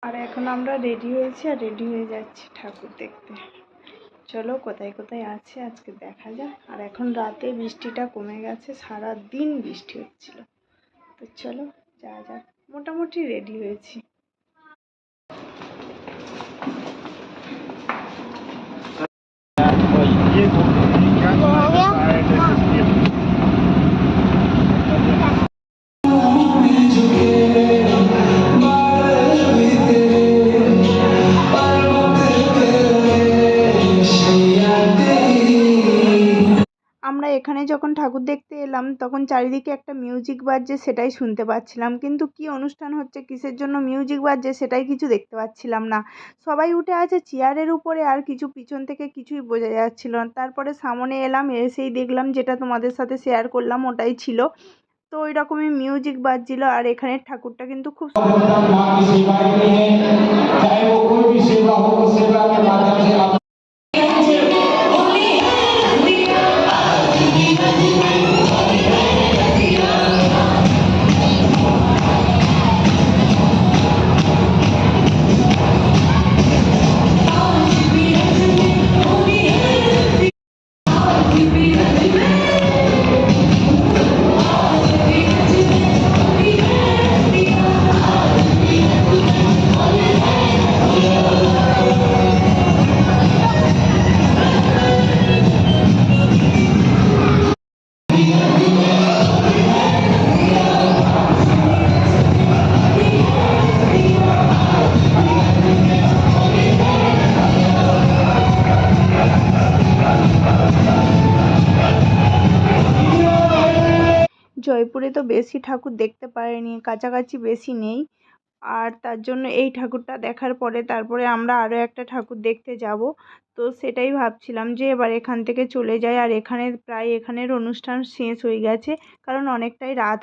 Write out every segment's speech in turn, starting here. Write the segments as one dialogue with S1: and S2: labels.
S1: আর এখন আমরা রেডি হয়েছি আর রেডি হয়ে যাচ্ছি ঠাকুর দেখতে। চলো কোথায় কোথায় আছে আজকে দেখা যাক। আর এখন রাতে বৃষ্টিটা কমে গেছে, সারা দিন বৃষ্টি হচ্ছিল। তো চলো যাওয়া যাক। মোটামুটি রেডি হয়েছি। আমরা এখানে যখন ঠাকুর দেখতে এলাম তখন চারিদিকে একটা মিউজিক বাজছে, সেটাই শুনতে পাচ্ছিলাম, কিন্তু কি অনুষ্ঠান হচ্ছে, কিসের জন্য মিউজিক বাজছে সেটাই কিছু দেখতে পাচ্ছিলাম না। সবাই উঠে আছে চেয়ারের উপরে, আর কিছু পিছন থেকে কিছুই বোঝা যাচ্ছিল না। তারপরে সামনে এলাম, এসেই দেখলাম যেটা তোমাদের সাথে শেয়ার করলাম ওটাই ছিল। তো ওই রকমই মিউজিক বাজছিল। আর এখানের ঠাকুরটা কিন্তু খুব জয়পুরে তো বেশি ঠাকুর দেখতে পারিনি, কাছাকাছি বেশি নেই। আর তার জন্য এই ঠাকুরটা দেখার পরে তারপরে আমরা আরও একটা ঠাকুর দেখতে যাব। তো সেটাই ভাবছিলাম যে এবার এখান থেকে চলে যাই। আর এখানের অনুষ্ঠান শেষ হয়ে গেছে, কারণ অনেকটাই রাত।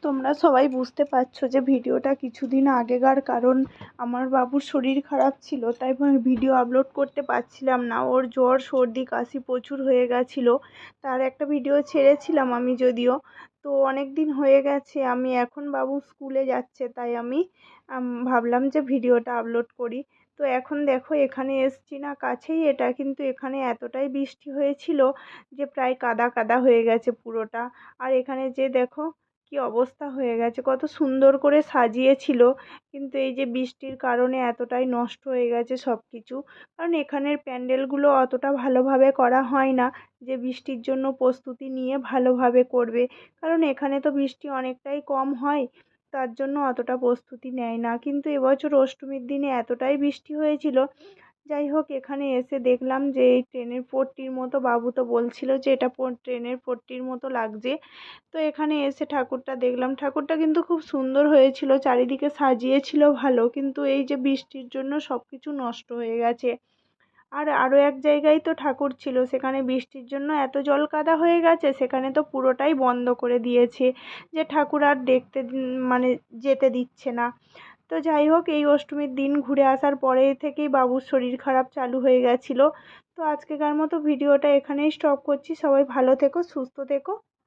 S1: তোমরা সবাই বুঝতে পারছো যে ভিডিওটা কিছুদিন আগেকার, কারণ আমার বাবুর শরীর খারাপ ছিল, তাই ভিডিও আপলোড করতে পারছিলাম না। ওর জ্বর সর্দি কাশি প্রচুর হয়ে গেছিলো। তার একটা ভিডিও ছেড়েছিলাম আমি, যদিও তো অনেক দিন হয়ে গেছে। আমি এখন বাবু স্কুলে যাচ্ছে, তাই আমি ভাবলাম যে ভিডিওটা আপলোড করি। তো এখন দেখো এখানে এসছি না, কাছেই এটা, কিন্তু এখানে এতটাই বৃষ্টি হয়েছিল যে প্রায় কাদা কাদা হয়ে গেছে পুরোটা। আর এখানে যে দেখো কি অবস্থা হয়ে গেছে, কত সুন্দর করে সাজিয়েছিল, কিন্তু এই যে বৃষ্টির কারণে এতটাই নষ্ট হয়ে গেছে সব কিছু। কারণ এখানের প্যান্ডেলগুলো অতটা ভালোভাবে করা হয় না যে বৃষ্টির জন্য প্রস্তুতি নিয়ে ভালোভাবে করবে, কারণ এখানে তো বৃষ্টি অনেকটাই কম হয়, তার জন্য অতটা প্রস্তুতি নেয় না। কিন্তু এবছর অষ্টমীর দিনে এতটাই বৃষ্টি হয়েছিল। যাই হোক, এখানে এসে দেখলাম যে এই ট্রেনের পট্টির মতো, বাবু তো বলছিল যে এটা ট্রেনের পট্টির মতো লাগছে। তো এখানে এসে ঠাকুরটা দেখলাম, ঠাকুরটা কিন্তু খুব সুন্দর হয়েছিল, চারিদিকে সাজিয়েছিল ভালো, কিন্তু এই যে বৃষ্টির জন্য সব কিছু নষ্ট হয়ে গেছে। আর আরও এক জায়গায় তো ঠাকুর ছিল, সেখানে বৃষ্টির জন্য এত জল কাদা হয়ে গেছে, সেখানে তো পুরোটাই বন্ধ করে দিয়েছে, যে ঠাকুর আর দেখতে মানে যেতে দিচ্ছে না। তো যাই হোক, এই অষ্টমীর দিন ঘুরে আসার পরে থেকেই বাবুর শরীর খারাপ চালু হয়ে গেছিলো। তো আজকেকার মতো ভিডিওটা এখানেই স্টপ করছি। সবাই ভালো থেকো, সুস্থ থেকো।